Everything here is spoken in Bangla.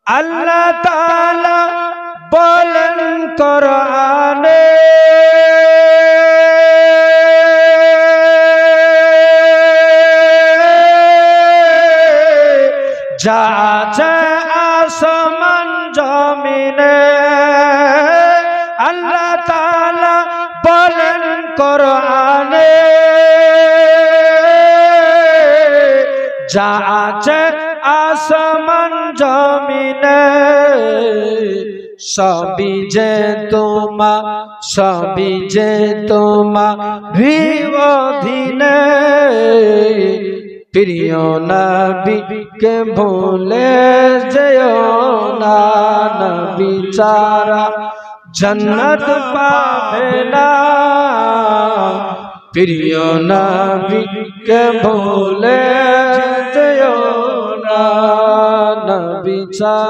আল্লাহ তাআলা বলেন কোরআনে যা আছে আসমান জমিনে আল্লাহ তাআলা বলেন কোরআনে যা আছে আসমান জমিনে সবই যে তোমার অধীনে প্রিয় নবীকে ভুলে যেও না নবী ছাড়া জান্নাত পাবে না প্রিয় নবীকে ভুলে যেও না নবী ছাড়া